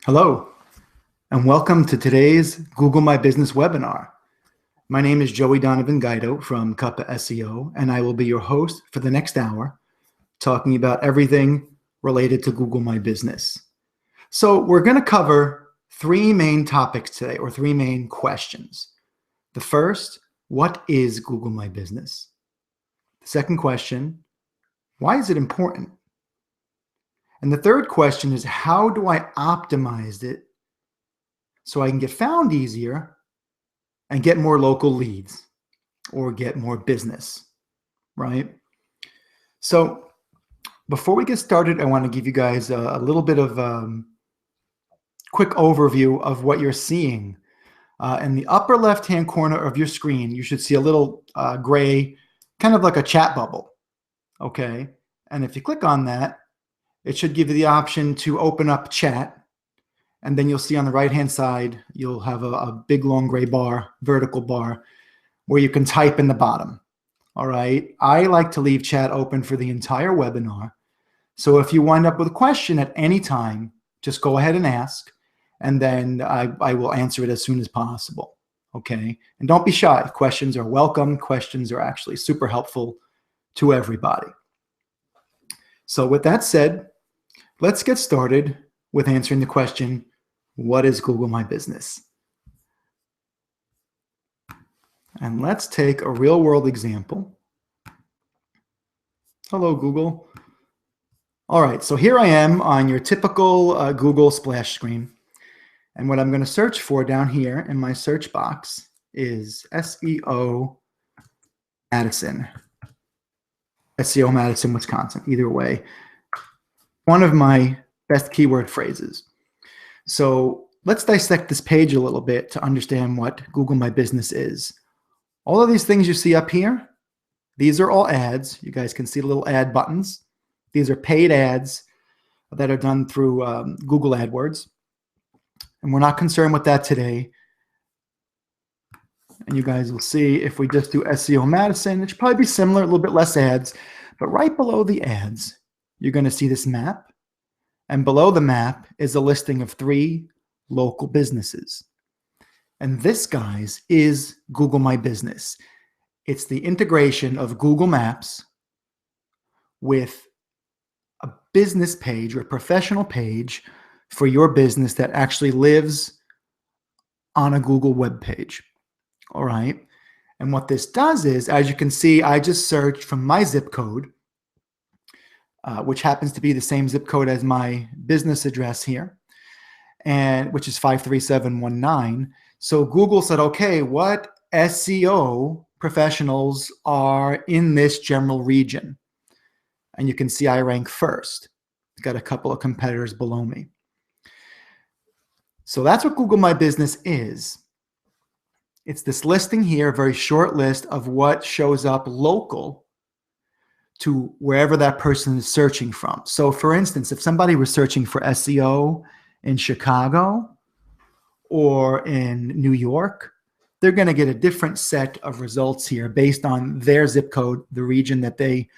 Hello, and welcome to today's Google My Business webinar. My name is Joey Donovan Guido from Cuppa SEO, and I will be your host for the next hour, talking about everything related to Google My Business. So we're going to cover three main topics today, or three main questions. The first, what is Google My Business? The second question, why is it important? And the third question is, how do I optimize it so I can get found easier and get more local leads or get more business, right? So before we get started, I want to give you guys a little bit of quick overview of what you're seeing. In the upper left-hand corner of your screen, you should see a little gray, kind of like a chat bubble, okay? And if you click on that, it should give you the option to open up chat. And then you'll see on the right-hand side, you'll have a big, long gray bar, vertical bar, where you can type in the bottom. All right. I like to leave chat open for the entire webinar. So if you wind up with a question at any time, just go ahead and ask, and then I will answer it as soon as possible. Okay. And don't be shy. Questions are welcome. Questions are actually super helpful to everybody. So with that said, let's get started with answering the question, what is Google My Business? And let's take a real world example. Hello, Google. All right, so here I am on your typical Google splash screen. And what I'm going to search for down here in my search box is SEO Madison. SEO Madison, Wisconsin, either way. One of my best keyword phrases. So let's dissect this page a little bit to understand what Google My Business is. All of these things you see up here, these are all ads. You guys can see the little ad buttons. These are paid ads that are done through Google AdWords. And we're not concerned with that today. And you guys will see if we just do SEO Madison, it should probably be similar, a little bit less ads. But right below the ads, you're going to see this map. And below the map is a listing of 3 local businesses. And this, guys, is Google My Business. It's the integration of Google Maps with a business page or a professional page for your business that actually lives on a Google web page. All right. And what this does is, as you can see, I just searched from my zip code, which happens to be the same zip code as my business address here, and which is 53719. So Google said, okay, what SEO professionals are in this general region? And you can see I rank first. Got a couple of competitors below me. So that's what Google My Business is. It's this listing here, a very short list of what shows up local to wherever that person is searching from. So for instance, if somebody was searching for SEO in Chicago or in New York, they're going to get a different set of results here based on their zip code, the region that they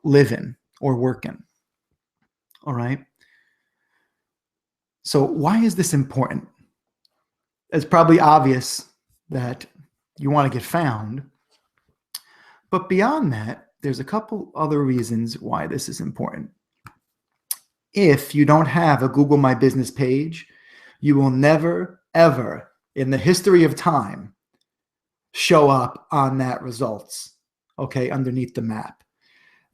live in or work in. All right. So why is this important? It's probably obvious that you want to get found. But beyond that, there's a couple other reasons why this is important. If you don't have a Google My Business page, you will never, ever in the history of time show up on that results, okay, underneath the map.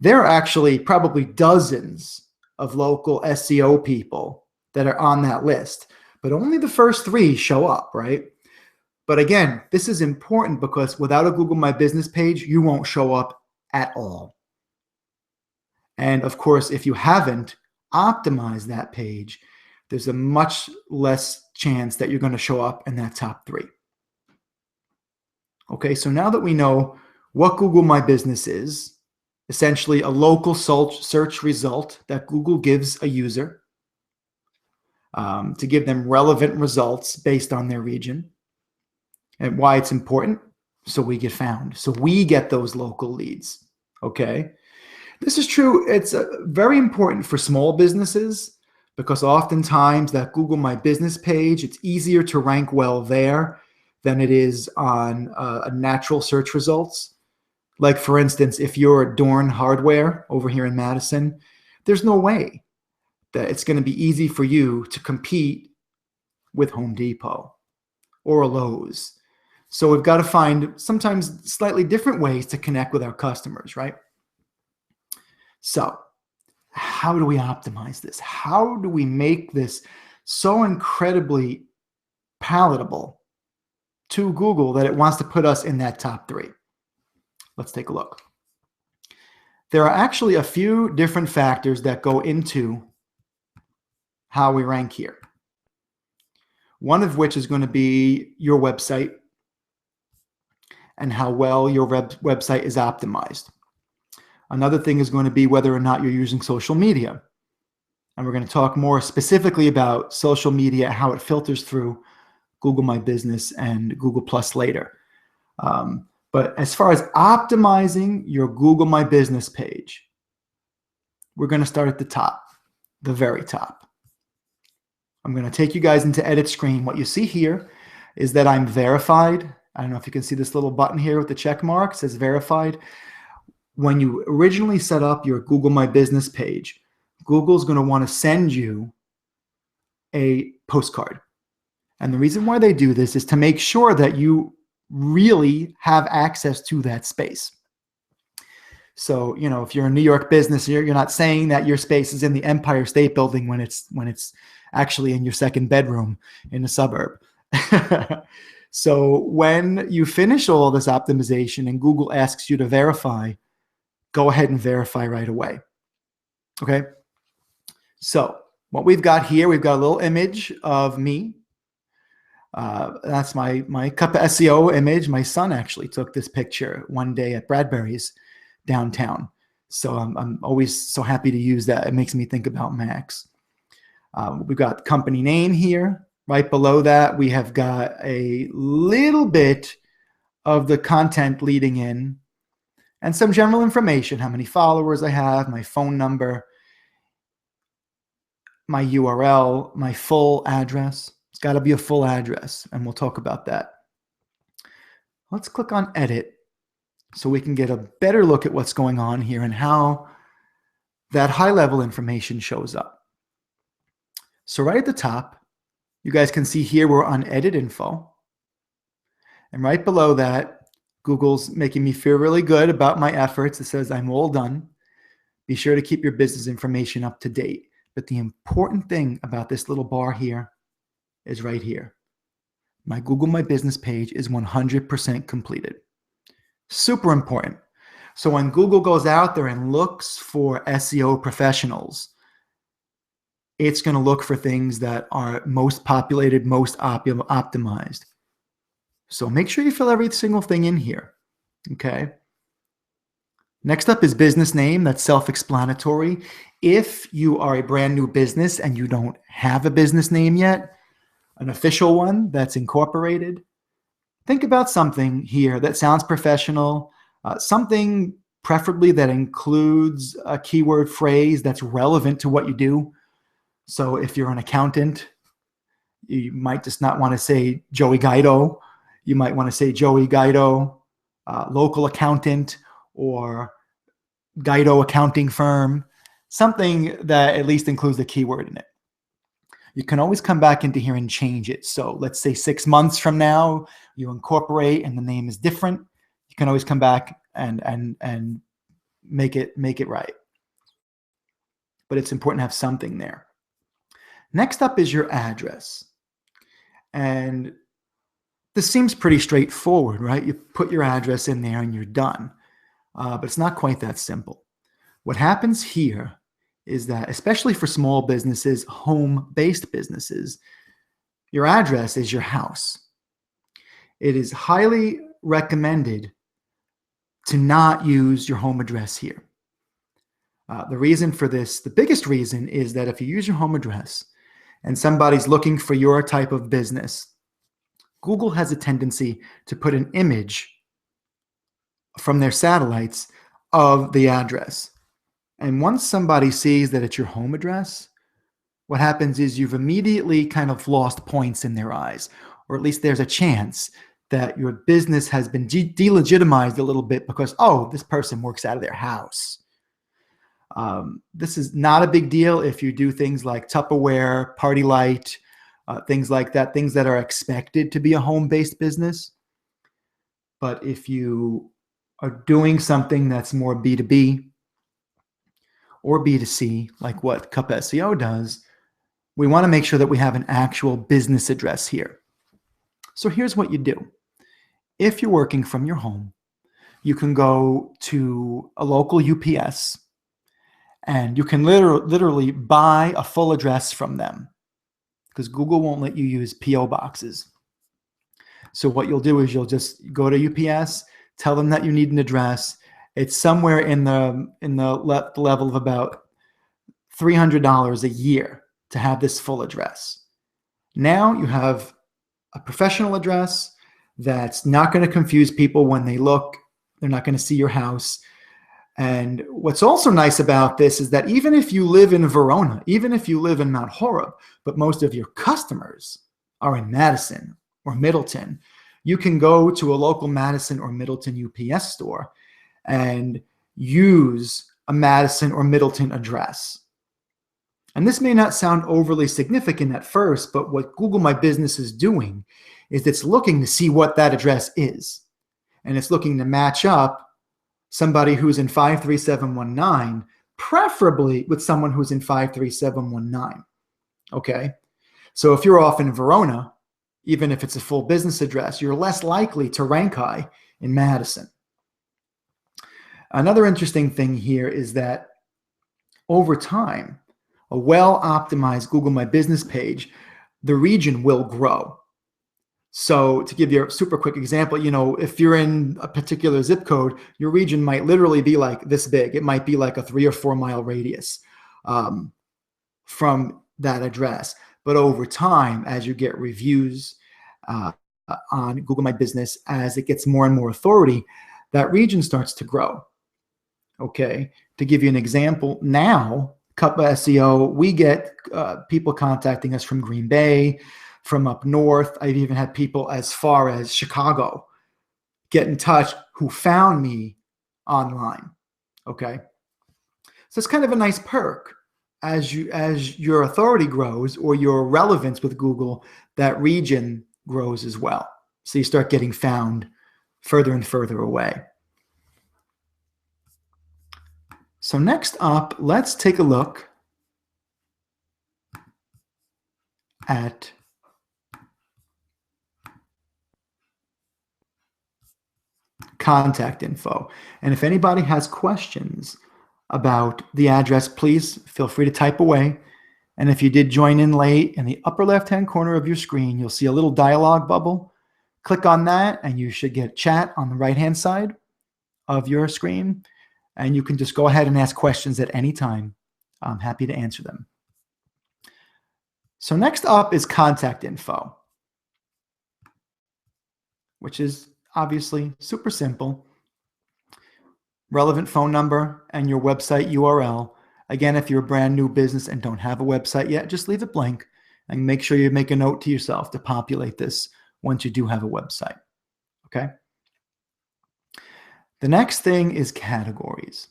There are actually probably dozens of local SEO people that are on that list, but only the first 3 show up, right? But again, this is important because without a Google My Business page, you won't show up at all. And of course, if you haven't optimized that page, there's a much less chance that you're going to show up in that top 3. Okay, so now that we know what Google My Business is, essentially a local search result that Google gives a user to give them relevant results based on their region, and why it's important, so we get found, so we get those local leads. Okay, this is true. It's very important for small businesses because oftentimes that Google My Business page, it's easier to rank well there than it is on natural search results. Like, for instance, if you're Dorn Hardware over here in Madison, there's no way that it's going to be easy for you to compete with Home Depot or a Lowe's. So we've got to find sometimes slightly different ways to connect with our customers, right? So how do we optimize this? How do we make this so incredibly palatable to Google that it wants to put us in that top 3? Let's take a look. There are actually a few different factors that go into how we rank here. One of which is going to be your website and how well your website is optimized. Another thing is going to be whether or not you're using social media. And we're going to talk more specifically about social media, how it filters through Google My Business and Google Plus later. But as far as optimizing your Google My Business page, we're going to start at the top, the very top. I'm going to take you guys into edit screen. What you see here is that I'm verified. I don't know if you can see this little button here with the check mark. It says verified. When you originally set up your Google My Business page, Google's going to want to send you a postcard. And the reason why they do this is to make sure that you really have access to that space. So, you know, if you're a New York business, you're not saying that your space is in the Empire State Building when it's actually in your second bedroom in a suburb. So when you finish all this optimization and Google asks you to verify, go ahead and verify right away. Okay. So what we've got here, we've got a little image of me. That's my Cup of SEO image. My son actually took this picture one day at Bradbury's downtown. So I'm always so happy to use that. It makes me think about Max. We've got company name here. Right below that, we have got a little bit of the content leading in and some general information, how many followers I have, my phone number, my URL, my full address. It's got to be a full address, and we'll talk about that. Let's click on edit so we can get a better look at what's going on here and how that high-level information shows up. So right at the top, you guys can see here we're on edit info. And right below that, Google's making me feel really good about my efforts. It says I'm all done. Be sure to keep your business information up to date. But the important thing about this little bar here is right here. My Google My Business page is 100% completed. Super important. So when Google goes out there and looks for SEO professionals, it's going to look for things that are most populated, most optimized. So make sure you fill every single thing in here. Okay. Next up is business name. That's self-explanatory. If you are a brand new business and you don't have a business name yet, an official one that's incorporated, think about something here that sounds professional, something preferably that includes a keyword phrase that's relevant to what you do. So if you're an accountant, you might just not want to say Joey Guido. You might want to say Joey Guido, local accountant, or Guido accounting firm, something that at least includes the keyword in it. You can always come back into here and change it. So let's say 6 months from now, you incorporate and the name is different. You can always come back and make it right. But it's important to have something there. Next up is your address. And this seems pretty straightforward, right? You put your address in there and you're done. But it's not quite that simple. What happens here is that, especially for small businesses, home-based businesses, your address is your house. It is highly recommended to not use your home address here. The reason for this, the biggest reason, is that if you use your home address and somebody's looking for your type of business, Google has a tendency to put an image from their satellites of the address. And once somebody sees that it's your home address, what happens is you've immediately kind of lost points in their eyes, or at least there's a chance that your business has been delegitimized a little bit because, oh, this person works out of their house. This is not a big deal if you do things like Tupperware, Party Light, things like that, things that are expected to be a home-based business. But if you are doing something that's more B2B or B2C, like what Cup SEO does, we want to make sure that we have an actual business address here. So here's what you do. If you're working from your home, you can go to a local UPS and you can literally buy a full address from them because Google won't let you use PO boxes. So what you'll do is you'll just go to UPS, tell them that you need an address. It's somewhere in the level of about $300 a year to have this full address. Now you have a professional address that's not going to confuse people when they look. They're not going to see your house. And what's also nice about this is that even if you live in Verona, even if you live in Mount Horeb, but most of your customers are in Madison or Middleton, you can go to a local Madison or Middleton UPS store and use a Madison or Middleton address. And this may not sound overly significant at first, but what Google My Business is doing is it's looking to see what that address is. And it's looking to match up somebody who's in 53719, preferably with someone who's in 53719. Okay? So if you're off in Verona, even if it's a full business address, you're less likely to rank high in Madison. Another interesting thing here is that over time, a well-optimized Google My Business page, the region will grow. So to give you a super quick example, if you're in a particular zip code, your region might literally be like this big. It might be like a 3 or 4 mile radius from that address. But over time, as you get reviews on Google My Business, as it gets more and more authority, that region starts to grow. Okay, to give you an example, now, Cup SEO, we get people contacting us from Green Bay, from up north. I've even had people as far as Chicago get in touch who found me online. Okay, so it's kind of a nice perk as your authority grows or your relevance with Google, that region grows as well. So you start getting found further and further away. So next up, let's take a look at contact info. And if anybody has questions about the address, please feel free to type away. And if you did join in late, in the upper left-hand corner of your screen, you'll see a little dialog bubble. Click on that and you should get chat on the right-hand side of your screen. And you can just go ahead and ask questions at any time. I'm happy to answer them. So next up is contact info, which is obviously super simple. Relevant phone number and your website URL. Again, if you're a brand new business and don't have a website yet, just leave it blank and make sure you make a note to yourself to populate this once you do have a website. Okay? The next thing is categories.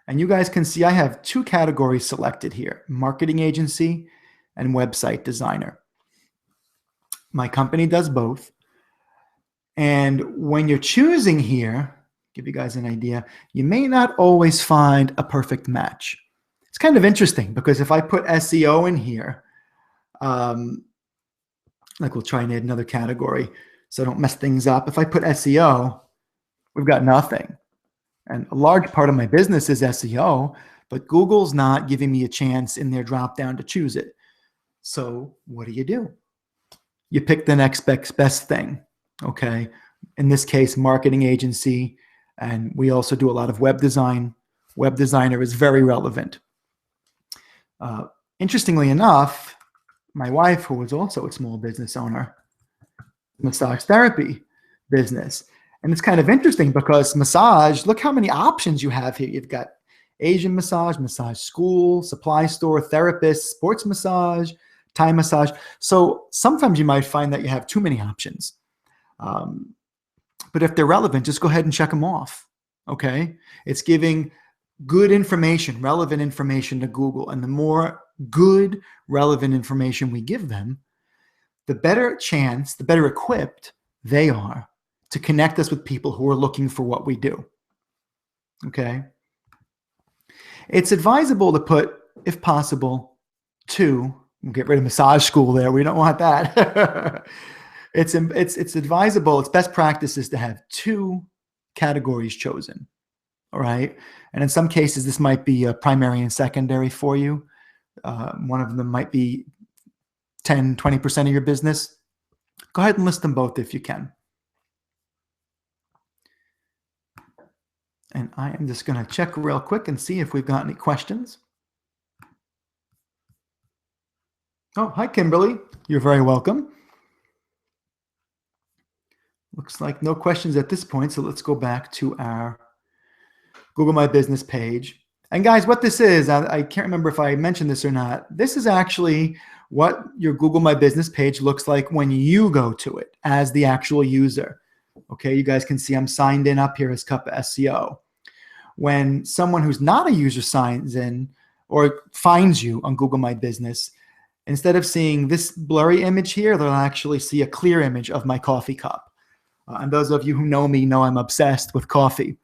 And you guys can see I have 2 categories selected here, marketing agency and website designer. My company does both. And when you're choosing here, give you guys an idea, you may not always find a perfect match. It's kind of interesting because if I put SEO in here, like we'll try and add another category so I don't mess things up. If I put SEO, we've got nothing. And a large part of my business is SEO, but Google's not giving me a chance in their drop-down to choose it. So what do? You pick the next best thing, okay? In this case, marketing agency, and we also do a lot of web design. Web designer is very relevant. Interestingly enough, my wife, who is also a small business owner, massage therapy business. And it's kind of interesting because massage, look how many options you have here. You've got Asian massage, massage school, supply store, therapist, sports massage, Thai massage. So sometimes you might find that you have too many options. But if they're relevant, just go ahead and check them off. Okay. It's giving good information, relevant information to Google. And the more good, relevant information we give them, the better chance, the better equipped they are to connect us with people who are looking for what we do. Okay. It's advisable to put, if possible, we'll get rid of massage school there. We don't want that. It's advisable, it's best practices to have 2 categories chosen. All right. And in some cases, this might be primary and secondary for you. One of them might be 10, 20% of your business. Go ahead and list them both if you can. And I am just going to check real quick and see if we've got any questions. Oh, hi, Kimberly. You're very welcome. Looks like no questions at this point, so let's go back to our Google My Business page. And guys, what this is, I can't remember if I mentioned this or not. This is actually what your Google My Business page looks like when you go to it as the actual user. Okay, you guys can see I'm signed in up here as Cuppa SEO. When someone who's not a user signs in or finds you on Google My Business, instead of seeing this blurry image here, they'll actually see a clear image of my coffee cup. And those of you who know me know I'm obsessed with coffee.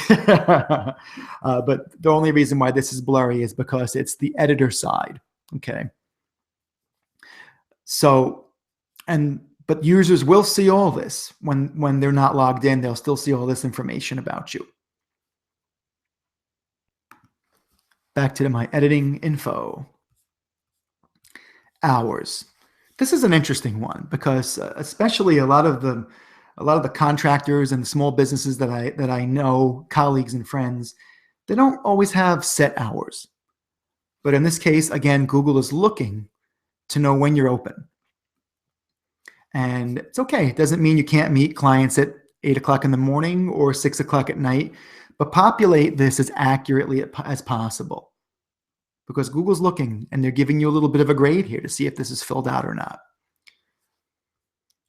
But the only reason why this is blurry is because it's the editor side. Okay. So, but users will see all this when they're not logged in. They'll still see all this information about you. Back to my editing info. Hours. This is an interesting one because especially a lot of the contractors and the small businesses that I know, colleagues and friends, they don't always have set hours. But in this case, again, Google is looking to know when you're open. And it's okay. It doesn't mean you can't meet clients at 8 o'clock in the morning or 6 o'clock at night, but populate this as accurately as possible because Google's looking and they're giving you a little bit of a grade here to see if this is filled out or not.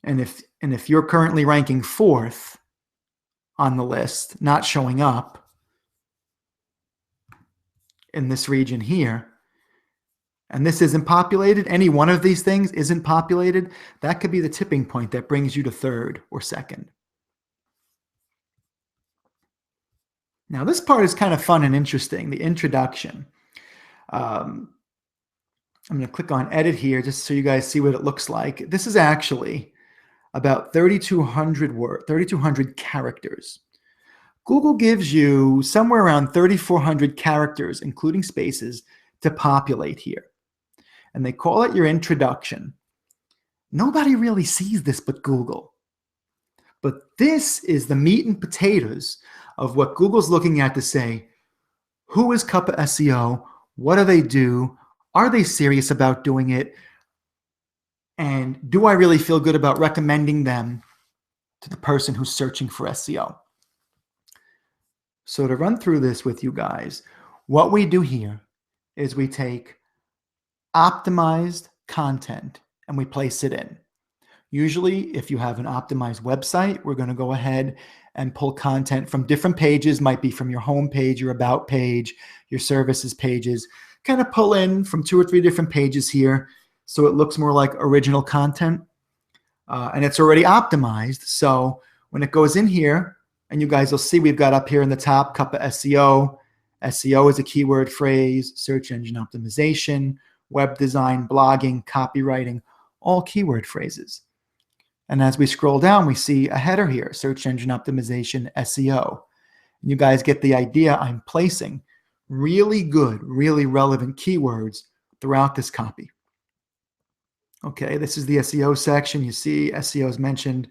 And if you're currently ranking 4th on the list, not showing up in this region here, and this isn't populated, any one of these things isn't populated, that could be the tipping point that brings you to 3rd or 2nd. Now, this part is kind of fun and interesting, the introduction. I'm going to click on edit here just so you guys see what it looks like. This is actually about 3,200 characters. Google gives you somewhere around 3,400 characters, including spaces, to populate here. And they call it your introduction. Nobody really sees this but Google. But this is the meat and potatoes of what Google's looking at to say, who is Cuppa SEO? What do they do? Are they serious about doing it? And do I really feel good about recommending them to the person who's searching for SEO? So to run through this with you guys, what we do here is we take optimized content and we place it in. Usually, if you have an optimized website, we're going to go ahead and pull content from different pages, might be from your home page, your about page, your services pages, kind of pull in from 2 or 3 different pages here so it looks more like original content. And it's already optimized. So when it goes in here, and you guys will see we've got up here in the top, Cuppa SEO. SEO is a keyword phrase, search engine optimization, web design, blogging, copywriting, all keyword phrases. And as we scroll down, we see a header here, search engine optimization, SEO. And you guys get the idea. I'm placing really good, really relevant keywords throughout this copy. Okay, this is the SEO section. You see SEO is mentioned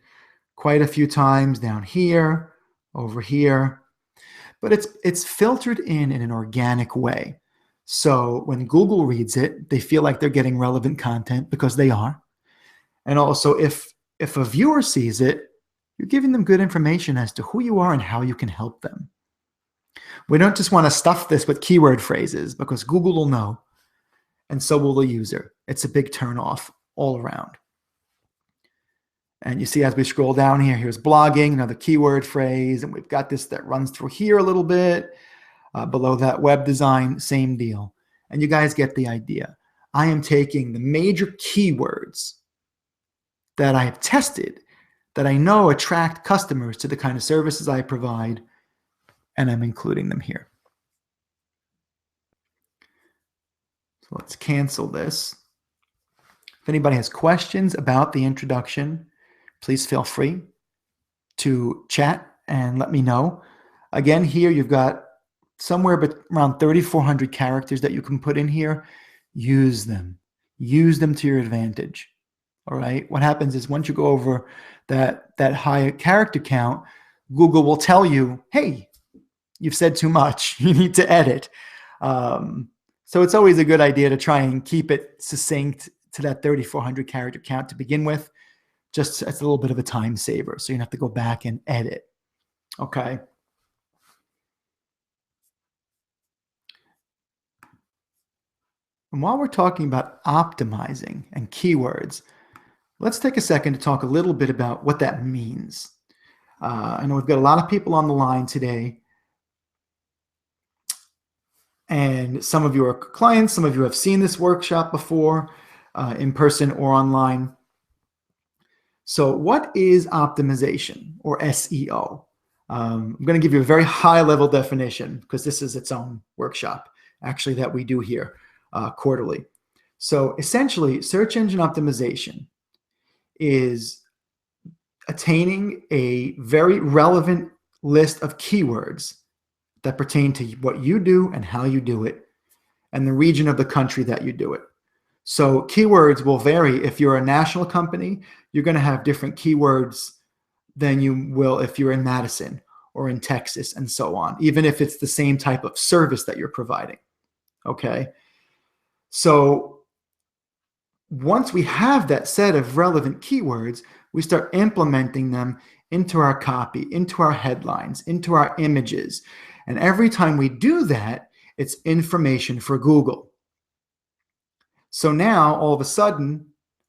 quite a few times down here, over here, but it's filtered in an organic way. So when Google reads it, they feel like they're getting relevant content because they are. And also if a viewer sees it, you're giving them good information as to who you are and how you can help them. We don't just want to stuff this with keyword phrases because Google will know, and so will the user. It's a big turnoff all around. And you see as we scroll down here, here's blogging, another keyword phrase, and we've got this that runs through here a little bit. Below that, web design, same deal. And you guys get the idea. I am taking the major keywords that I have tested, that I know attract customers to the kind of services I provide, and I'm including them here. So let's cancel this. If anybody has questions about the introduction, please feel free to chat and let me know. Again, here you've got somewhere around 3,400 characters that you can put in here. Use them. Use them to your advantage. All right. What happens is once you go over that high character count, Google will tell you, hey, you've said too much. You need to edit. So it's always a good idea to try and keep it succinct to that 3,400 character count to begin with. Just it's a little bit of a time saver. So you don't have to go back and edit. Okay. And while we're talking about optimizing and keywords, let's take a second to talk a little bit about what that means. I know we've got a lot of people on the line today, and some of you are clients, some of you have seen this workshop before, in person or online. So what is optimization, or SEO? I'm going to give you a very high-level definition because this is its own workshop, actually, that we do here quarterly. So essentially, search engine optimization is attaining a very relevant list of keywords that pertain to what you do and how you do it, and the region of the country that you do it. So keywords will vary. If you're a national company, you're going to have different keywords than you will if you're in Madison or in Texas and so on, even if it's the same type of service that you're providing. Okay. So once we have that set of relevant keywords, we start implementing them into our copy, into our headlines, into our images. And every time we do that, it's information for Google. So now all of a sudden,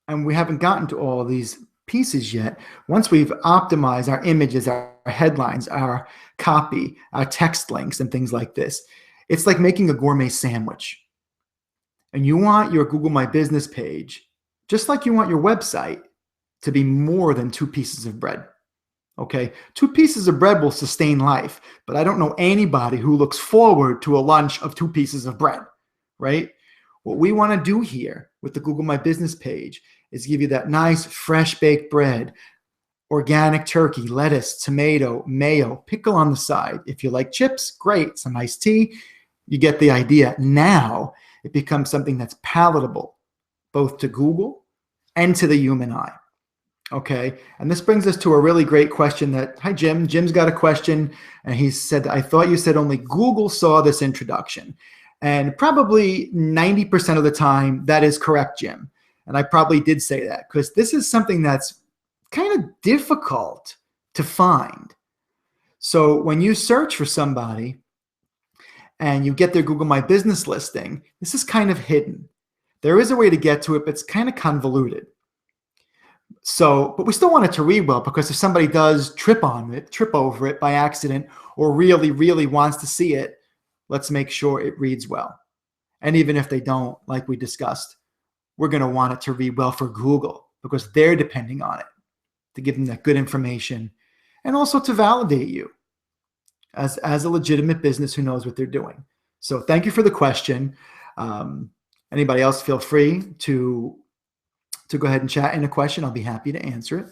and we haven't gotten to all of these pieces yet, once we've optimized our images, our headlines, our copy, our text links, and things like this, it's like making a gourmet sandwich. And you want your Google My Business page, just like you want your website, to be more than 2 pieces of bread. Okay, 2 pieces of bread will sustain life, but I don't know anybody who looks forward to a lunch of 2 pieces of bread, right? What we want to do here with the Google My Business page is give you that nice fresh baked bread, organic turkey, lettuce, tomato, mayo, pickle on the side. If you like chips, great, some iced tea. You get the idea. Now it becomes something that's palatable both to Google and to the human eye. Okay, and this brings us to a really great question that, hi Jim, Jim's got a question, and he said, I thought you said only Google saw this introduction. And probably 90% of the time, that is correct, Jim. And I probably did say that because this is something that's kind of difficult to find. So when you search for somebody and you get their Google My Business listing, this is kind of hidden. There is a way to get to it, but it's kind of convoluted. So, but we still want it to read well, because if somebody does trip over it by accident, or really, really wants to see it, let's make sure it reads well. And even if they don't, like we discussed, we're going to want it to read well for Google, because they're depending on it to give them that good information, and also to validate you as a legitimate business who knows what they're doing. So thank you for the question. Anybody else, feel free to go ahead and chat in a question. I'll be happy to answer it.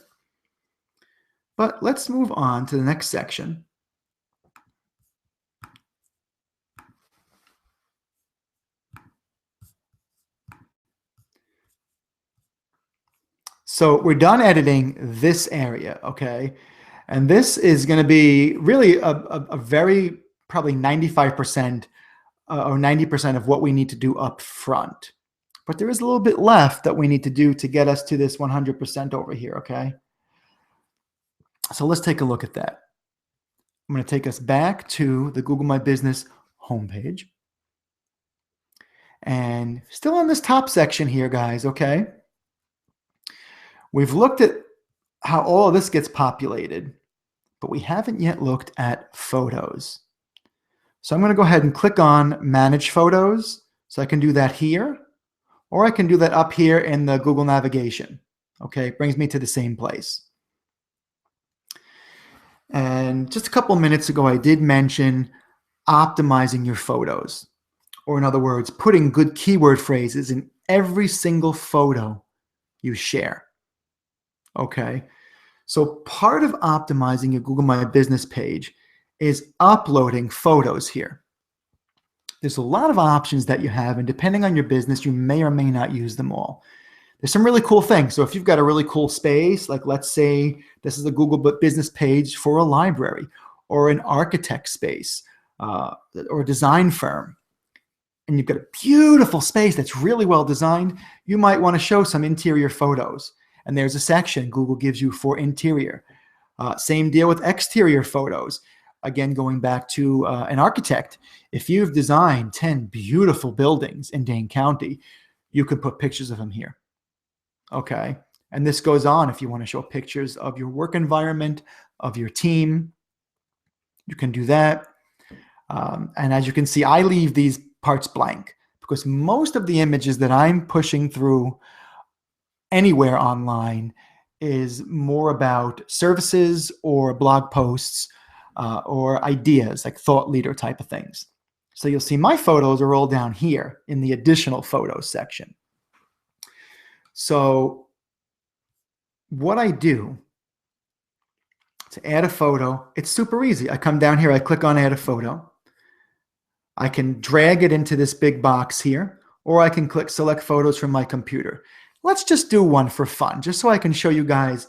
But let's move on to the next section. So we're done editing this area, okay? And this is going to be really a very, probably 95% or 90% of what we need to do up front. But there is a little bit left that we need to do to get us to this 100% over here, okay? So let's take a look at that. I'm going to take us back to the Google My Business homepage. And still on this top section here, guys, okay? We've looked at how all of this gets populated, but we haven't yet looked at photos. So I'm going to go ahead and click on Manage Photos. So I can do that here, or I can do that up here in the Google navigation. Okay, it brings me to the same place. And just a couple minutes ago, I did mention optimizing your photos, or in other words, putting good keyword phrases in every single photo you share. Okay, so part of optimizing your Google My Business page is uploading photos here. There's a lot of options that you have, and depending on your business, you may or may not use them all. There's some really cool things. So if you've got a really cool space, like let's say this is a Google Business page for a library or an architect space or a design firm, and you've got a beautiful space that's really well designed, you might want to show some interior photos. And there's a section Google gives you for interior. Same deal with exterior photos. Again, going back to an architect, if you've designed 10 beautiful buildings in Dane County, you could put pictures of them here. Okay, and this goes on if you want to show pictures of your work environment, of your team, you can do that. And as you can see, I leave these parts blank because most of the images that I'm pushing through anywhere online is more about services or blog posts or ideas, like thought leader type of things. So you'll see my photos are all down here in the additional photos section. So what I do to add a photo, it's super easy. I come down here, I click on add a photo. I can drag it into this big box here, or I can click select photos from my computer. Let's just do one for fun, just so I can show you guys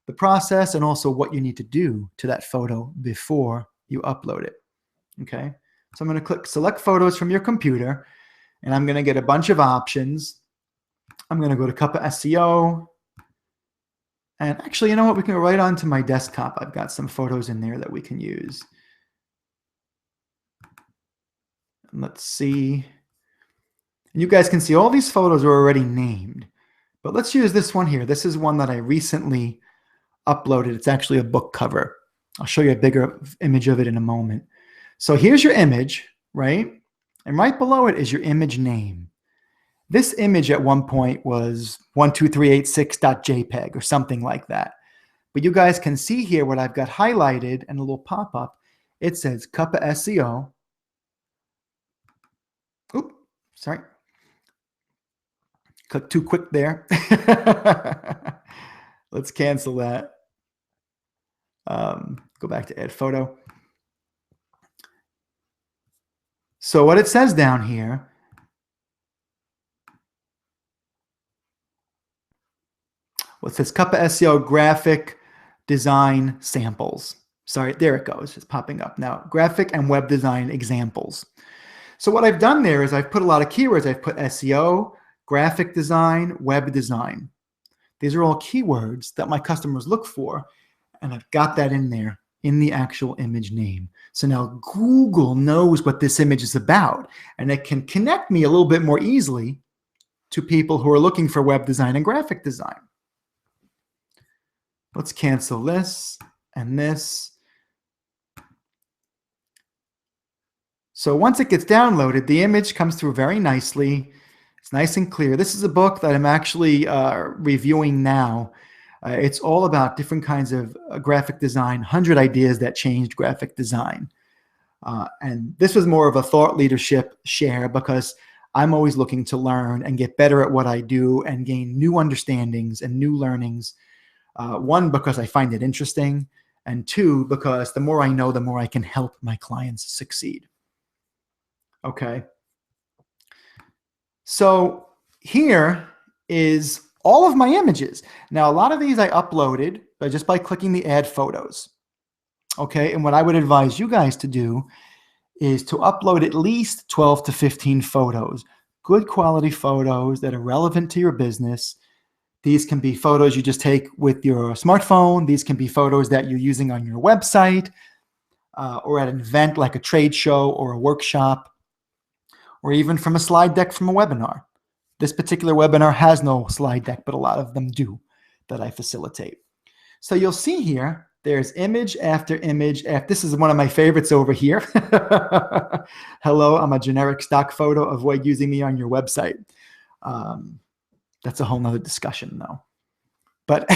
the process and also what you need to do to that photo before you upload it. Okay, so I'm going to click select photos from your computer, and I'm going to get a bunch of options. I'm going to go to Cuppa SEO. And actually, you know what? We can go right onto my desktop. I've got some photos in there that we can use. Let's see. And you guys can see all these photos are already named. But let's use this one here. This is one that I recently uploaded. It's actually a book cover. I'll show you a bigger image of it in a moment. So here's your image, right? And right below it is your image name. This image at one point was 12386.jpg or something like that. But you guys can see here what I've got highlighted and a little pop-up. It says Cuppa SEO. Oops, sorry. Click too quick there. Let's cancel that. Go back to add photo. So what it says down here, well, it says Cuppa SEO graphic design samples. Sorry, there it goes. It's popping up now. Graphic and web design examples. So what I've done there is I've put a lot of keywords. I've put SEO, graphic design, web design. These are all keywords that my customers look for, and I've got that in there in the actual image name. So now Google knows what this image is about, and it can connect me a little bit more easily to people who are looking for web design and graphic design. Let's cancel this and this. So once it gets downloaded, the image comes through very nicely. It's nice and clear. This is a book that I'm actually reviewing now. It's all about different kinds of graphic design, 100 ideas that changed graphic design. And this was more of a thought leadership share because I'm always looking to learn and get better at what I do and gain new understandings and new learnings. One, because I find it interesting, and two, because the more I know, the more I can help my clients succeed. Okay. So here is all of my images. Now, a lot of these I uploaded just by clicking the add photos. Okay. And what I would advise you guys to do is to upload at least 12 to 15 photos, good quality photos that are relevant to your business. These can be photos you just take with your smartphone. These can be photos that you're using on your website. or at an event like a trade show or a workshop, or even from a slide deck from a webinar. This particular webinar has no slide deck, but a lot of them do that I facilitate. So you'll see here, there's image after image. This is one of my favorites over here. Hello, I'm a generic stock photo. Avoid using me on your website. That's a whole nother discussion though. But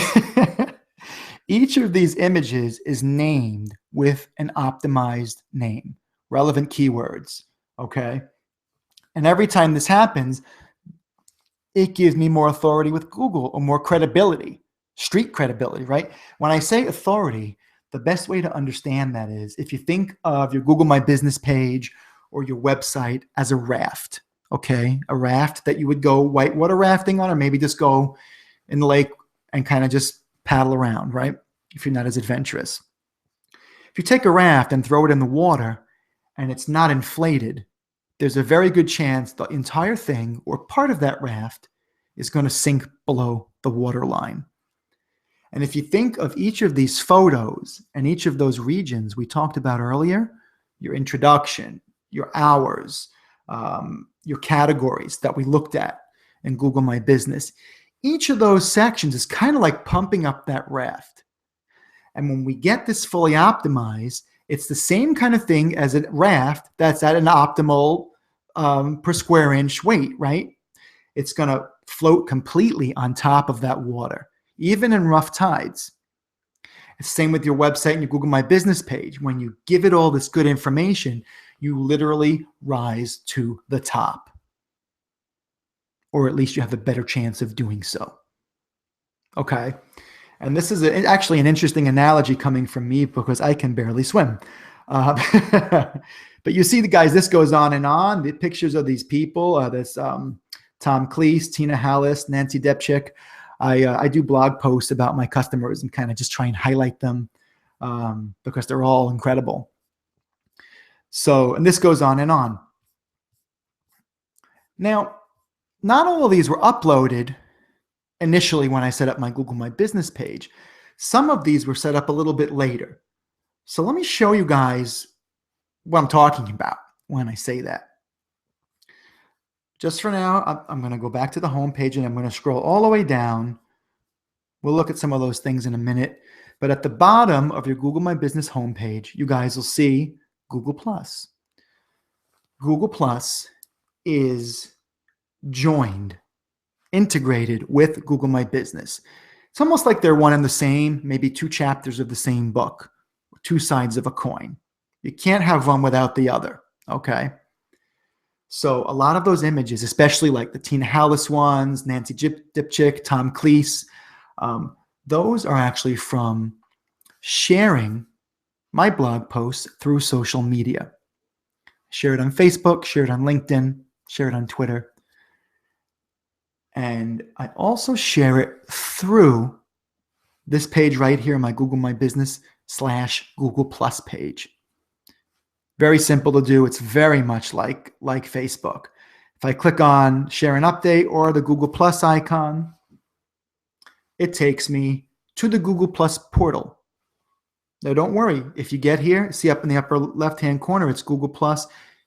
each of these images is named with an optimized name, relevant keywords, okay? And every time this happens, it gives me more authority with Google or more credibility, street credibility, right? When I say authority, the best way to understand that is if you think of your Google My Business page or your website as a raft, okay? A raft that you would go whitewater rafting on, or maybe just go in the lake and kind of just paddle around, right? If you're not as adventurous. If you take a raft and throw it in the water and it's not inflated, there's a very good chance the entire thing or part of that raft is going to sink below the water line. And if you think of each of these photos and each of those regions we talked about earlier, your introduction, your hours, your categories that we looked at in Google My Business, each of those sections is kind of like pumping up that raft. And when we get this fully optimized, it's the same kind of thing as a raft that's at an optimal per square inch weight, right? It's going to float completely on top of that water, even in rough tides. It's the same with your website and your Google My Business page. When you give it all this good information, you literally rise to the top. Or at least you have a better chance of doing so. Okay. And this is actually an interesting analogy coming from me because I can barely swim. But you see the guys, this goes on and on. The pictures of these people, this Tom Cleese, Tina Hallis, Nancy Depchik. I do blog posts about my customers and kind of just try and highlight them because they're all incredible. So, and this goes on and on. Now, not all of these were uploaded initially when I set up my Google My Business page. Some of these were set up a little bit later. So let me show you guys what I'm talking about when I say that. Just for now, I'm going to go back to the home page and I'm going to scroll all the way down. We'll look at some of those things in a minute. But at the bottom of your Google My Business homepage, you guys will see Google+. Google+ is joined, integrated with Google My Business. It's almost like they're one and the same, maybe two chapters of the same book, two sides of a coin. You can't have one without the other, okay? So a lot of those images, especially like the Tina Hallis ones, Nancy Dipchick, Tom Cleese, those are actually from sharing my blog posts through social media. Share it on Facebook, share it on LinkedIn, share it on Twitter. And I also share it through this page right here, my Google My Business /Google+ page. Very simple to do. It's very much like Facebook. If I click on share an update or the Google+ icon, it takes me to the Google+ portal. Now, don't worry. If you get here, see up in the upper left-hand corner, it's Google+.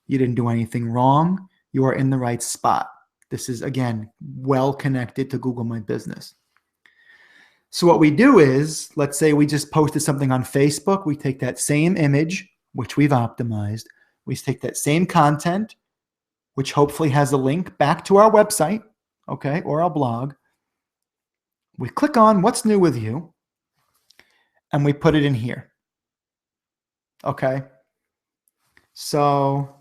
You didn't do anything wrong. You are in the right spot. This is, again, well connected to Google My Business. So what we do is, let's say we just posted something on Facebook. We take that same image, which we've optimized. We take that same content, which hopefully has a link back to our website, okay, or our blog. We click on what's new with you, and we put it in here, okay? So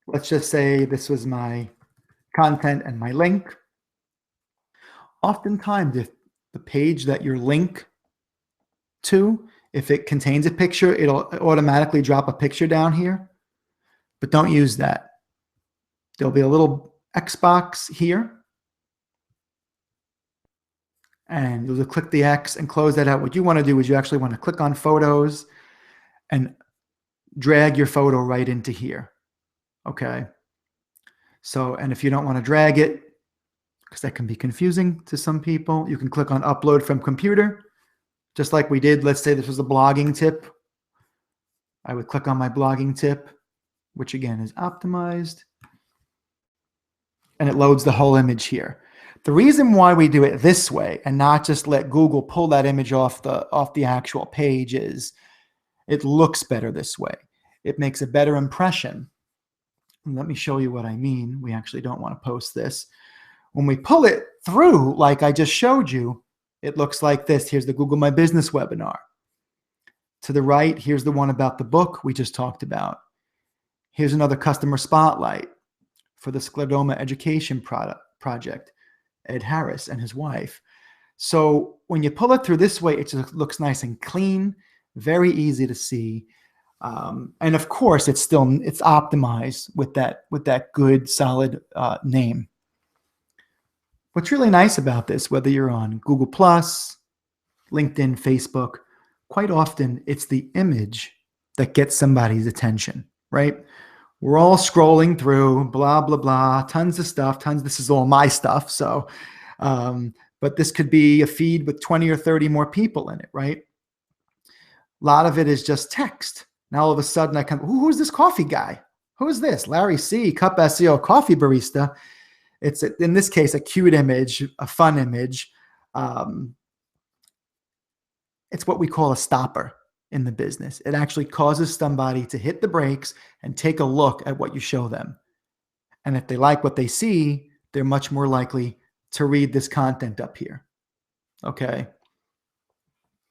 let's just say this was my content and my link. Oftentimes, if the page that your link to, if it contains a picture, it'll automatically drop a picture down here, but don't use that. There'll be a little X box here, and you'll just click the X and close that out. What you want to do is you actually want to click on photos and drag your photo right into here, okay? So, and if you don't want to drag it, because that can be confusing to some people, you can click on upload from computer, just like we did. Let's say this was a blogging tip I would click on my blogging tip, which again is optimized, and it loads the whole image here. The reason why we do it this way and not just let Google pull that image off the actual page is it looks better this way. It makes a better impression. And let me show you what I mean. We actually don't want to post this. When we pull it through, like I just showed you, it looks like this. Here's the Google My Business webinar. To the right, here's the one about the book we just talked about. Here's another customer spotlight for the Scleroderma Education Project, Ed Harris and his wife. So when you pull it through this way, it just looks nice and clean, very easy to see. And of course, it's optimized with that good, solid name. What's really nice about this, whether you're on Google+, LinkedIn, Facebook, quite often it's the image that gets somebody's attention, right? We're all scrolling through, blah, blah, blah, tons of stuff, this is all my stuff. So, but this could be a feed with 20 or 30 more people in it, right? A lot of it is just text. Now all of a sudden I come, who's this coffee guy? Who is this? Larry C., Cup SEO coffee barista. It's, in this case, a cute image, a fun image. It's what we call a stopper in the business. It actually causes somebody to hit the brakes and take a look at what you show them. And if they like what they see, they're much more likely to read this content up here. Okay.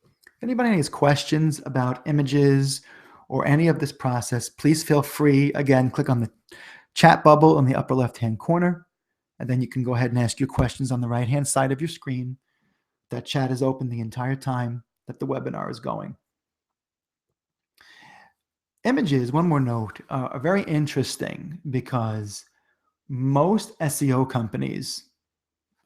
If anybody has questions about images or any of this process, please feel free. Again, click on the chat bubble in the upper left-hand corner, and then you can go ahead and ask your questions on the right-hand side of your screen. That chat is open the entire time that the webinar is going. Images, one more note, are very interesting because most SEO companies,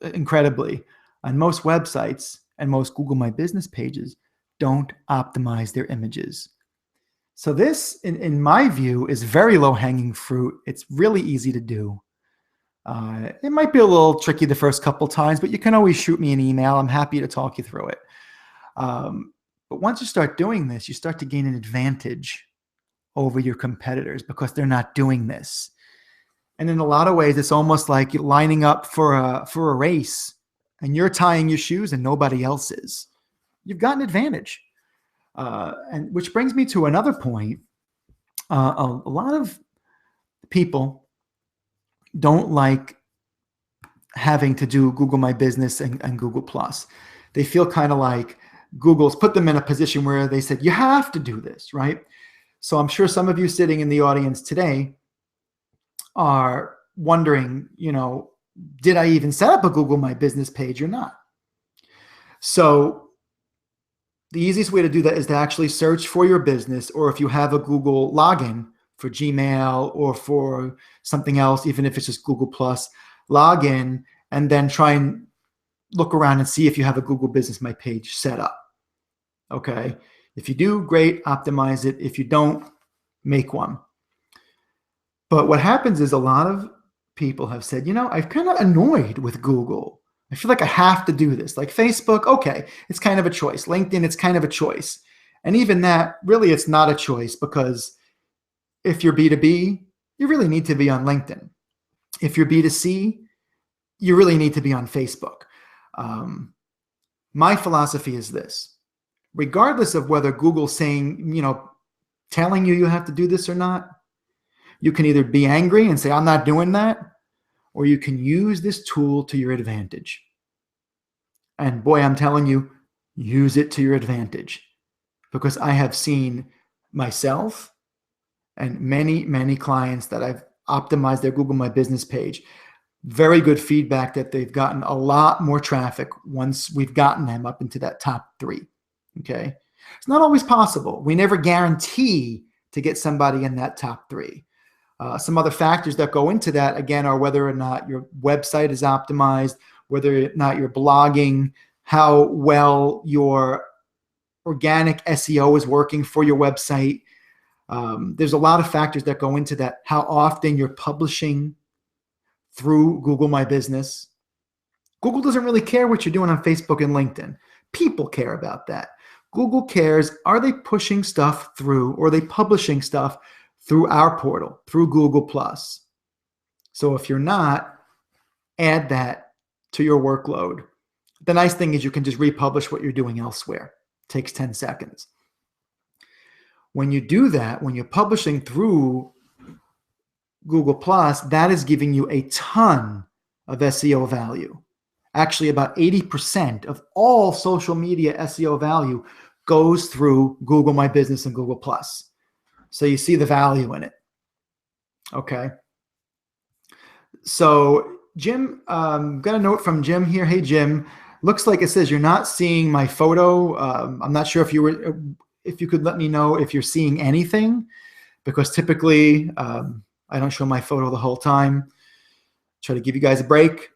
incredibly, on most websites and most Google My Business pages, don't optimize their images. So this, in my view, is very low-hanging fruit. It's really easy to do. It might be a little tricky the first couple times, but you can always shoot me an email. I'm happy to talk you through it. But once you start doing this, you start to gain an advantage over your competitors because they're not doing this. And in a lot of ways, it's almost like you're lining up for a race and you're tying your shoes and nobody else is. You've got an advantage. And which brings me to another point. A lot of people don't like having to do Google My Business and Google+. They feel kind of like Google's put them in a position where they said, you have to do this, right? So I'm sure some of you sitting in the audience today are wondering, did I even set up a Google My Business page or not? So the easiest way to do that is to actually search for your business, or if you have a Google login for Gmail or for something else, even if it's just Google+, log in and then try and look around and see if you have a Google Business My page set up. Okay. If you do, great, optimize it. If you don't, make one. But what happens is a lot of people have said, I'm kind of annoyed with Google. I feel like I have to do this. Like Facebook, okay, it's kind of a choice. LinkedIn, it's kind of a choice. And even that, really, it's not a choice because if you're B2B, you really need to be on LinkedIn. If you're B2C, you really need to be on Facebook. My philosophy is this. Regardless of whether Google's saying, telling you have to do this or not, you can either be angry and say, I'm not doing that, or you can use this tool to your advantage. And boy, I'm telling you, use it to your advantage, because I have seen myself and many, many clients that I've optimized their Google My Business page. Very good feedback that they've gotten a lot more traffic once we've gotten them up into that top 3. Okay. It's not always possible. We never guarantee to get somebody in that top 3. Some other factors that go into that, again, are whether or not your website is optimized, whether or not you're blogging, how well your organic SEO is working for your website. There's a lot of factors that go into that. How often you're publishing through Google My Business. Google doesn't really care what you're doing on Facebook and LinkedIn. People care about that. Google cares, are they pushing stuff through, or are they publishing stuff through our portal, through Google+. So if you're not, add that to your workload. The nice thing is you can just republish what you're doing elsewhere. It takes 10 seconds. When you do that, when you're publishing through Google+, that is giving you a ton of SEO value. Actually, about 80% of all social media SEO value goes through Google My Business and Google+. So you see the value in it. Okay. So Jim, got a note from Jim here. Hey, Jim, looks like it says you're not seeing my photo. I'm not sure if you could let me know if you're seeing anything, because typically I don't show my photo the whole time. Try to give you guys a break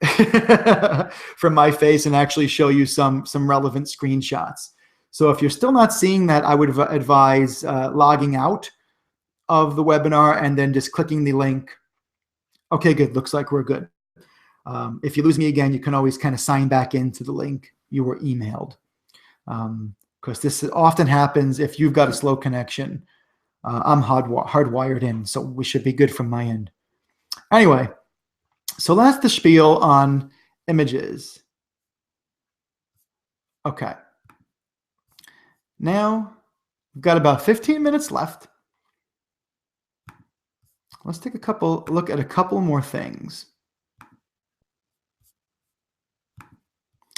from my face and actually show you some relevant screenshots. So if you're still not seeing that, I would advise logging out of the webinar and then just clicking the link. Okay, good. Looks like we're good. If you lose me again, you can always kind of sign back into the link you were emailed. Because this often happens if you've got a slow connection. I'm hardwired in, so we should be good from my end. Anyway, so that's the spiel on images. Okay. Now, we've got about 15 minutes left. Let's take look at a couple more things.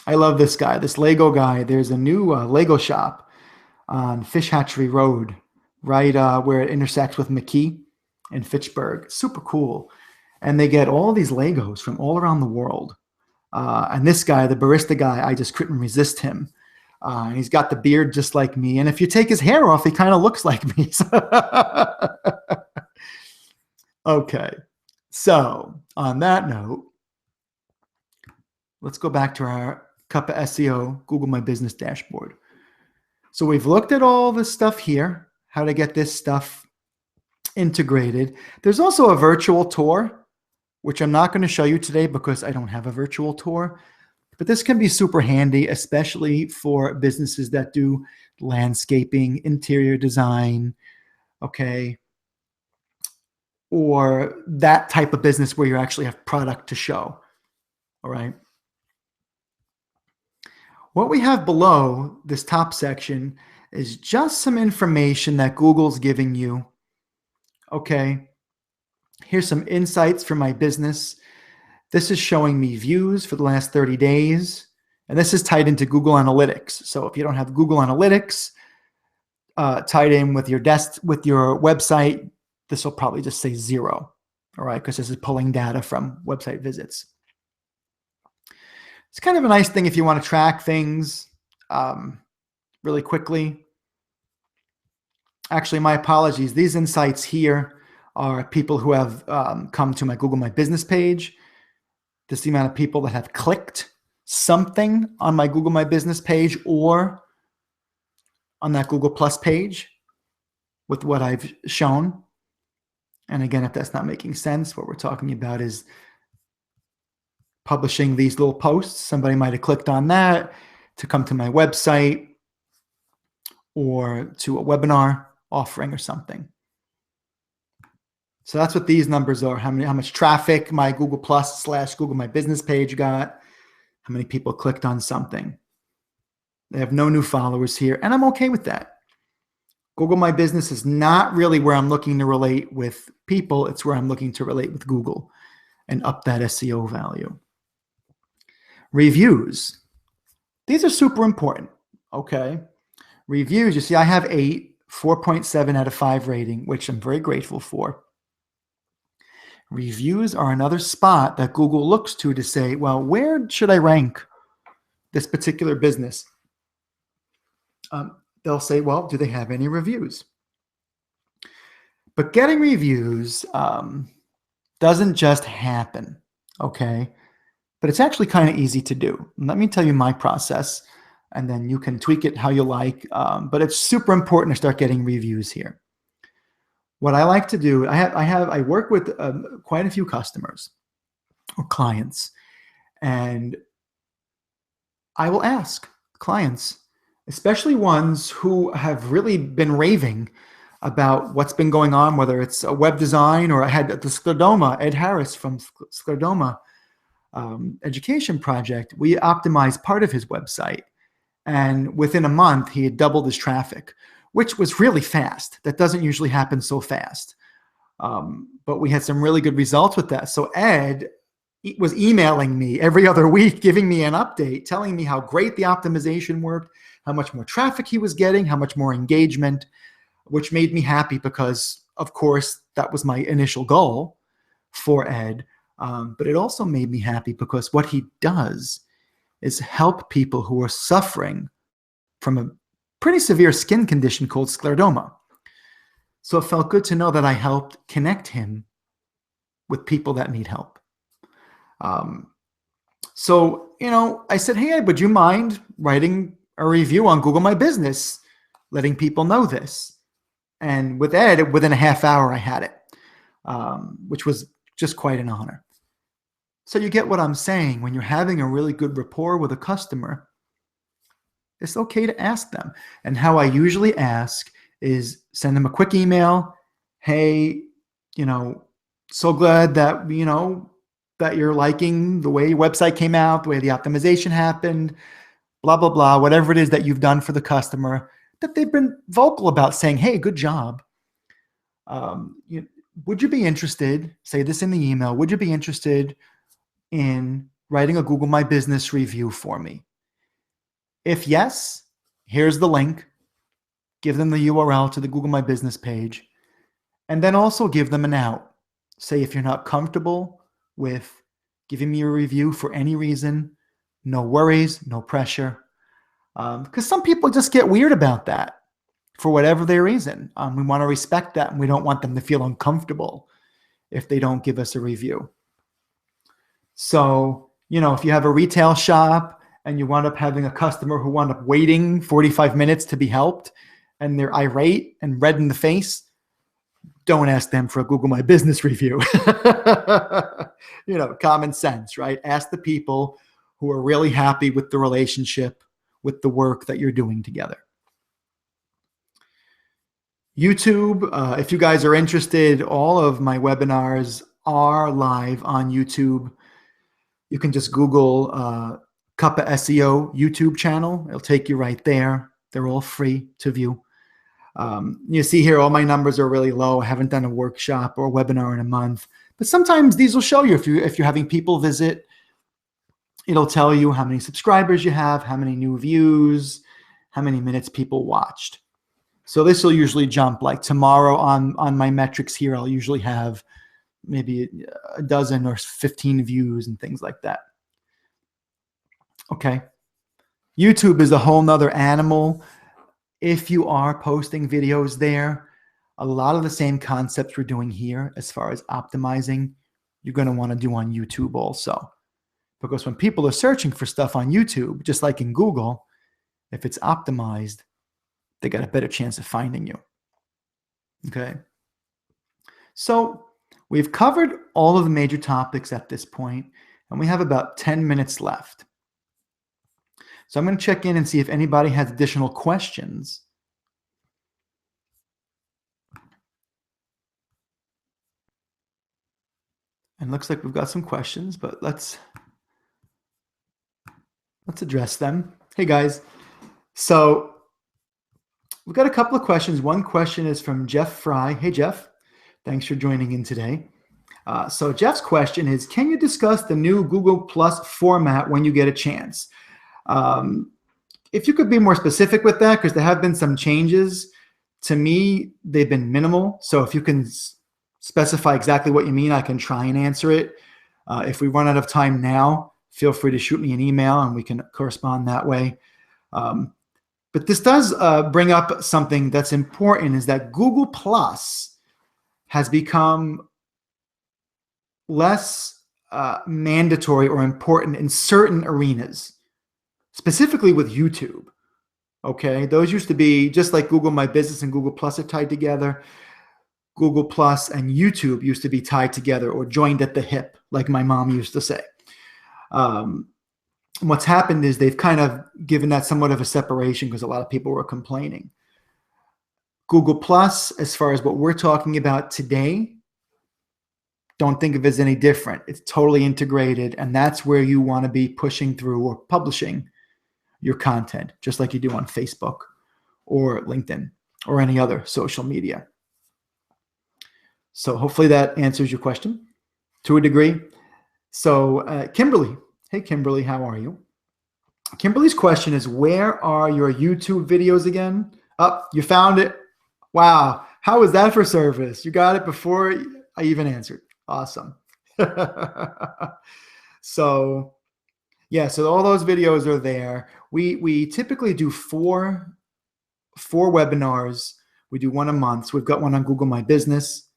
I love this guy, this Lego guy. There's a new Lego shop on Fish Hatchery Road, right where it intersects with McKee in Fitchburg. Super cool. And they get all these Legos from all around the world. And this guy, the barista guy, I just couldn't resist him. And he's got the beard just like me. And if you take his hair off, he kind of looks like me. Okay. So on that note, let's go back to our Cuppa SEO Google My Business dashboard. So we've looked at all this stuff here, how to get this stuff integrated. There's also a virtual tour, which I'm not going to show you today because I don't have a virtual tour. But this can be super handy, especially for businesses that do landscaping, interior design, okay, or that type of business where you actually have product to show, all right? What we have below this top section is just some information that Google's giving you, okay? Here's some insights for my business. This is showing me views for the last 30 days, and this is tied into Google Analytics. So if you don't have Google Analytics tied in with your website, this will probably just say 0, all right, because this is pulling data from website visits. It's kind of a nice thing if you want to track things really quickly. Actually, my apologies. These insights here are people who have come to my Google My Business page. This is the amount of people that have clicked something on my Google My Business page or on that Google Plus page with what I've shown. And again, if that's not making sense, what we're talking about is publishing these little posts. Somebody might have clicked on that to come to my website or to a webinar offering or something. So that's what these numbers are. How much traffic my Google Plus / Google My Business page got. How many people clicked on something. They have no new followers here, and I'm okay with that. Google My Business is not really where I'm looking to relate with people. It's where I'm looking to relate with Google and up that SEO value. Reviews. These are super important, okay? Reviews, you see I have 8, 4.7 out of 5 rating, which I'm very grateful for. Reviews are another spot that Google looks to say, well, where should I rank this particular business? They'll say, well, do they have any reviews? But getting reviews doesn't just happen, okay? But it's actually kind of easy to do. Let me tell you my process, and then you can tweak it how you like. But it's super important to start getting reviews here. What I like to do, I work with quite a few customers or clients, and I will ask clients, especially ones who have really been raving about what's been going on, whether it's a web design, or I had the Sclerodoma, Ed Harris from Sclerodoma Education Project. We optimized part of his website, and within a month, he had doubled his traffic, which was really fast. That doesn't usually happen so fast. But we had some really good results with that. So Ed was emailing me every other week, giving me an update, telling me how great the optimization worked, how much more traffic he was getting, how much more engagement, which made me happy because, of course, that was my initial goal for Ed. But it also made me happy because what he does is help people who are suffering from a pretty severe skin condition called sclerodoma. So it felt good to know that I helped connect him with people that need help. So, I said, hey, Ed, would you mind writing a review on Google My Business, letting people know this? And with Ed, within a half hour, I had it, which was just quite an honor. So you get what I'm saying. When you're having a really good rapport with a customer, it's okay to ask them. And how I usually ask is send them a quick email. Hey, so glad that, that you're liking the way your website came out, the way the optimization happened, blah, blah, blah, whatever it is that you've done for the customer, that they've been vocal about saying, hey, good job. Would you be interested, say this in the email, would you be interested in writing a Google My Business review for me? If yes, here's the link. Give them the URL to the Google My Business page, and then also give them an out. Say if you're not comfortable with giving me a review for any reason, no worries, no pressure. Because some people just get weird about that for whatever their reason. We want to respect that, and we don't want them to feel uncomfortable if they don't give us a review. So, if you have a retail shop and you wind up having a customer who wound up waiting 45 minutes to be helped, and they're irate and red in the face, don't ask them for a Google My Business review. Common sense, right? Ask the people who are really happy with the relationship, with the work that you're doing together. YouTube, if you guys are interested, all of my webinars are live on YouTube. You can just Google Cuppa SEO YouTube channel. It'll take you right there. They're all free to view. You see here, all my numbers are really low. I haven't done a workshop or a webinar in a month, but sometimes these will show you if you're having people visit. It'll tell you how many subscribers you have, how many new views, how many minutes people watched. So this will usually jump, like tomorrow on my metrics here, I'll usually have maybe a dozen or 15 views and things like that. Okay. YouTube is a whole nother animal. If you are posting videos there, a lot of the same concepts we're doing here as far as optimizing, you're going to want to do on YouTube also. Because when people are searching for stuff on YouTube, just like in Google, if it's optimized, they got a better chance of finding you. Okay. So we've covered all of the major topics at this point, and we have about 10 minutes left. So I'm going to check in and see if anybody has additional questions. And looks like we've got some questions, but let's address them. Hey guys. So we've got a couple of questions. One question is from Jeff Fry. Hey Jeff, thanks for joining in today. So Jeff's question is, can you discuss the new Google Plus format when you get a chance? If you could be more specific with that, because there have been some changes. To me, they've been minimal. So if you can specify exactly what you mean, I can try and answer it. If we run out of time now, feel free to shoot me an email and we can correspond that way. But this does bring up something that's important, is that Google Plus has become less mandatory or important in certain arenas, specifically with YouTube. Okay, those used to be just like Google My Business and Google Plus are tied together. Google Plus and YouTube used to be tied together or joined at the hip, like my mom used to say. what's happened is they've kind of given that somewhat of a separation because a lot of people were complaining. Google Plus, as far as what we're talking about today, don't think of it as any different. It's totally integrated, and that's where you want to be pushing through or publishing your content, just like you do on Facebook or LinkedIn or any other social media. So hopefully that answers your question to a degree. So Kimberly, hey Kimberly, how are you? Kimberly's question is, where are your YouTube videos again? Oh, you found it. Wow. How was that for service? You got it before I even answered. Awesome. So yeah, so all those videos are there. We typically do four webinars. We do one a month. So we've got one on Google My Business.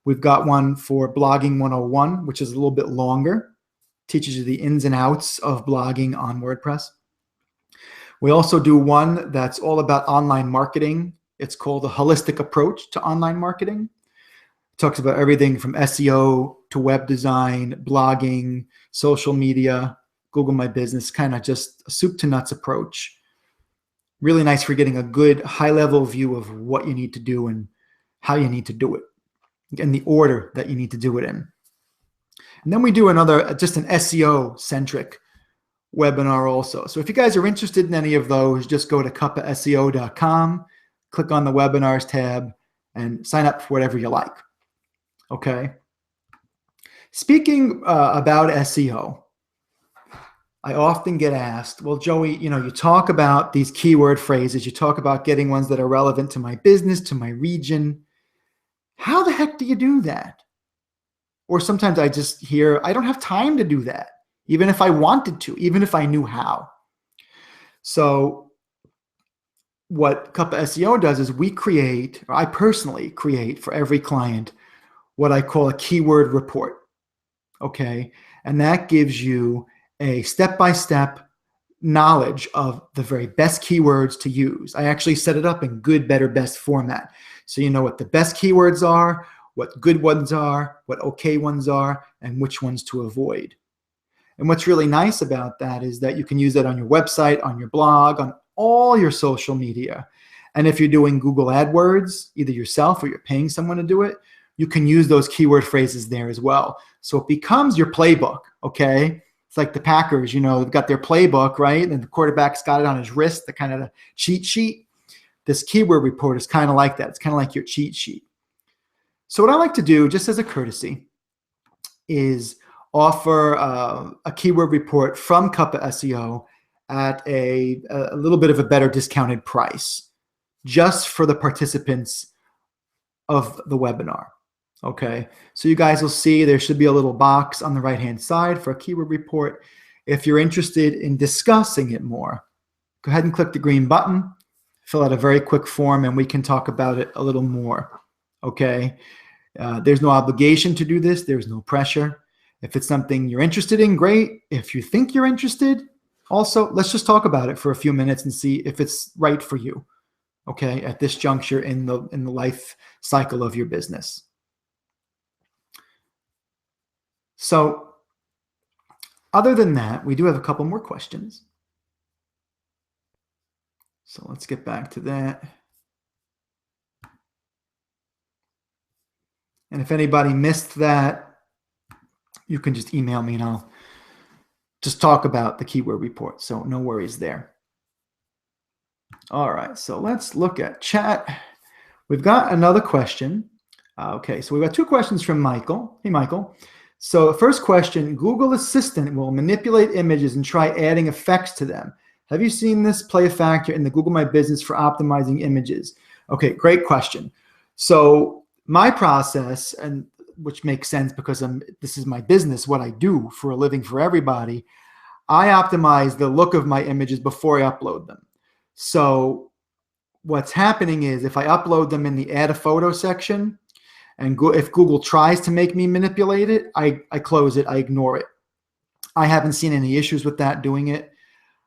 We've got one for Blogging 101, which is a little bit longer. Teaches you the ins and outs of blogging on WordPress. We also do one that's all about online marketing. It's called The Holistic Approach to Online Marketing. It talks about everything from SEO to web design, blogging, social media, Google My Business, kind of just a soup to nuts approach. Really nice for getting a good high-level view of what you need to do and how you need to do it, and the order that you need to do it in. And then we do another, just an SEO-centric webinar also. So if you guys are interested in any of those, just go to cuppaseo.com, click on the webinars tab, and sign up for whatever you like. Okay. Speaking about SEO, I often get asked, well, Joey, you talk about these keyword phrases, you talk about getting ones that are relevant to my business, to my region. How the heck do you do that? Or sometimes I just hear, I don't have time to do that, even if I wanted to, even if I knew how. So what Cuppa SEO does is I personally create for every client what I call a keyword report. Okay. And that gives you a step-by-step knowledge of the very best keywords to use. I actually set it up in good, better, best format. So you know what the best keywords are, what good ones are, what okay ones are, and which ones to avoid. And what's really nice about that is that you can use that on your website, on your blog, on all your social media. And if you're doing Google AdWords, either yourself or you're paying someone to do it, you can use those keyword phrases there as well. So it becomes your playbook, okay? It's like the Packers, they've got their playbook, right? And the quarterback's got it on his wrist, the kind of the cheat sheet. This keyword report is kind of like that. It's kind of like your cheat sheet. So what I like to do, just as a courtesy, is offer a keyword report from Cuppa SEO at a little bit of a better discounted price, just for the participants of the webinar. Okay, so you guys will see there should be a little box on the right-hand side for a keyword report. If you're interested in discussing it more, go ahead and click the green button, fill out a very quick form, and we can talk about it a little more. Okay, there's no obligation to do this. There's no pressure. If it's something you're interested in, great. If you think you're interested, also, let's just talk about it for a few minutes and see if it's right for you. Okay, at this juncture in the life cycle of your business. So other than that, we do have a couple more questions. So let's get back to that. And if anybody missed that, you can just email me and I'll just talk about the keyword report. So no worries there. All right, so let's look at chat. We've got another question. Okay, so we've got two questions from Michael. Hey, Michael. So first question, Google Assistant will manipulate images and try adding effects to them. Have you seen this play a factor in the Google My Business for optimizing images? Okay, great question. So my process, and which makes sense because this is my business, what I do for a living for everybody, I optimize the look of my images before I upload them. So what's happening is if I upload them in the add a photo section, and if Google tries to make me manipulate it, I close it, I ignore it. I haven't seen any issues with that doing it.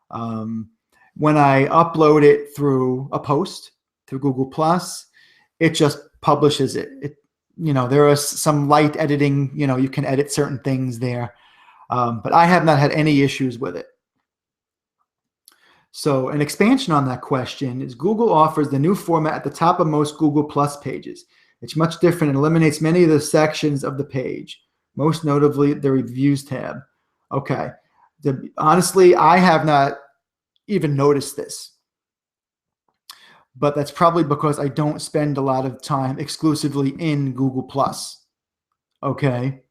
When I upload it through a post, through Google+, it just publishes it. There is some light editing, you can edit certain things there. But I have not had any issues with it. So an expansion on that question is Google offers the new format at the top of most Google Plus pages. It's much different and eliminates many of the sections of the page, most notably the reviews tab. Okay. Honestly, I have not even noticed this, but that's probably because I don't spend a lot of time exclusively in Google Plus. Okay.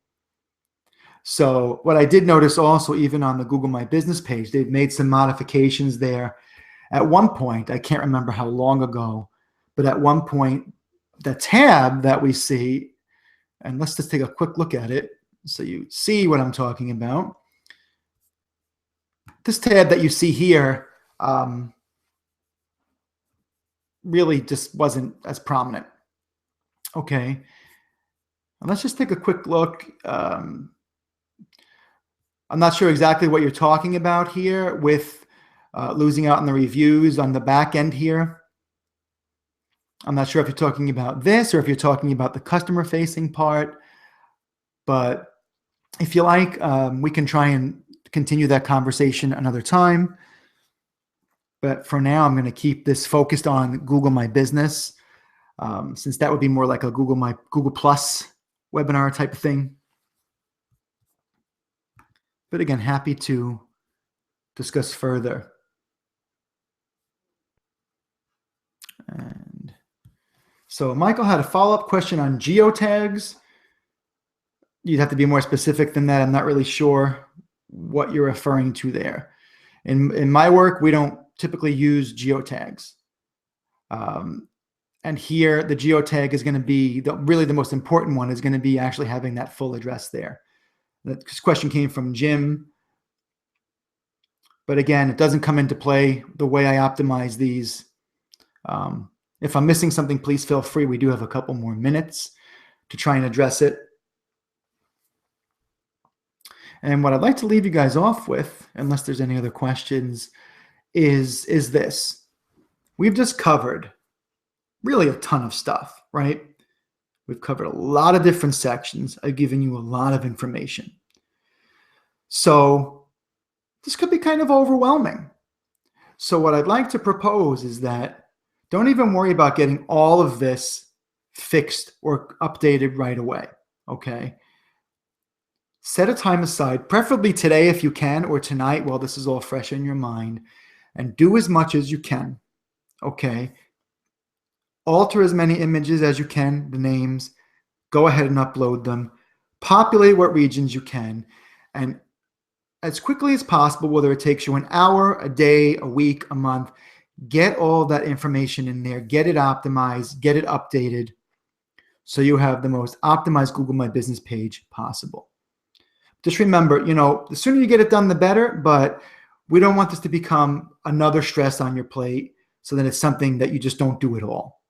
So what I did notice also, even on the Google My Business page, they've made some modifications there. At one point, I can't remember how long ago, but at one point, the tab that we see, and let's just take a quick look at it so you see what I'm talking about. This tab that you see here really just wasn't as prominent. Okay. And let's just take a quick look. I'm not sure exactly what you're talking about here with losing out on the reviews on the back end here. I'm not sure if you're talking about this or if you're talking about the customer facing part, but if you like, we can try and continue that conversation another time. But for now, I'm going to keep this focused on Google My Business, since that would be more like a Google Plus webinar type of thing. But again, happy to discuss further. And so Michael had a follow-up question on geotags. You'd have to be more specific than that. I'm not really sure what you're referring to there. In my work, we don't typically use geotags. And here, the geotag is going to be, really the most important one is going to be actually having that full address there. This question came from Jim. But again, it doesn't come into play the way I optimize these. If I'm missing something, please feel free. We do have a couple more minutes to try and address it. And what I'd like to leave you guys off with, unless there's any other questions, is this. We've just covered really a ton of stuff, right? We've covered a lot of different sections. I've given you a lot of information. So this could be kind of overwhelming. So what I'd like to propose is that don't even worry about getting all of this fixed or updated right away, okay? Set a time aside, preferably today if you can, or tonight while this is all fresh in your mind, and do as much as you can, okay? Alter as many images as you can, the names, go ahead and upload them, populate what regions you can, and as quickly as possible, whether it takes you an hour, a day, a week, a month, get all that information in there, get it optimized, get it updated, so you have the most optimized Google My Business page possible. Just remember, the sooner you get it done, the better, but we don't want this to become another stress on your plate so that it's something that you just don't do at all.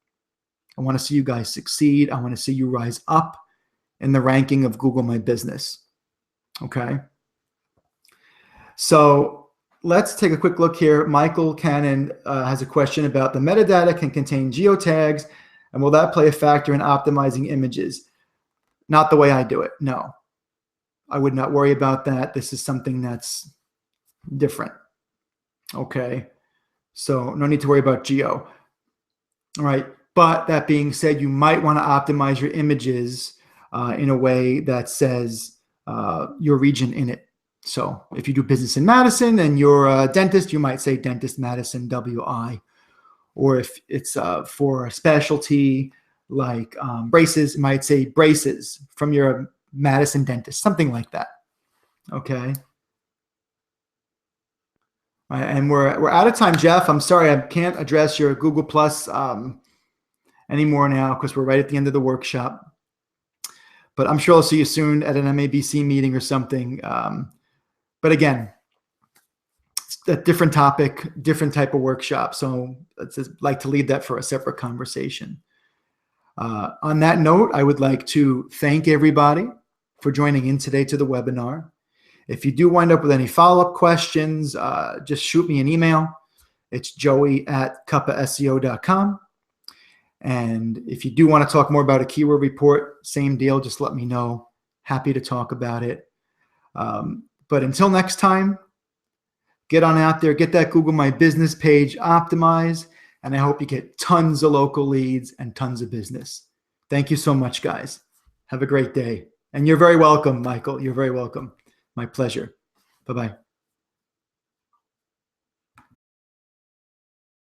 I want to see you guys succeed. I want to see you rise up in the ranking of Google My Business, okay? So let's take a quick look here. Michael Cannon has a question about the metadata can contain geotags, and will that play a factor in optimizing images? Not the way I do it, no. I would not worry about that. This is something that's different, okay? So no need to worry about geo, all right? But that being said, you might want to optimize your images in a way that says your region in it. So if you do business in Madison and you're a dentist, you might say Dentist Madison, WI. Or if it's for a specialty like braces, it might say braces from your Madison dentist, something like that. Okay. All right, and we're out of time, Jeff. I'm sorry, I can't address your Google Plus anymore now because we're right at the end of the workshop. But I'm sure I'll see you soon at an MABC meeting or something. But again, it's a different topic, different type of workshop. So I'd just like to leave that for a separate conversation. On that note, I would like to thank everybody for joining in today to the webinar. If you do wind up with any follow-up questions, just shoot me an email. It's joey@cuppaseo.com. And if you do want to talk more about a keyword report, same deal, just let me know. Happy to talk about it. But until next time, Get on out there, get that Google My Business page optimized, and I hope you get tons of local leads and tons of business. Thank you so much, guys. Have a great day. And you're very welcome, Michael. You're very welcome. My pleasure. Bye-bye.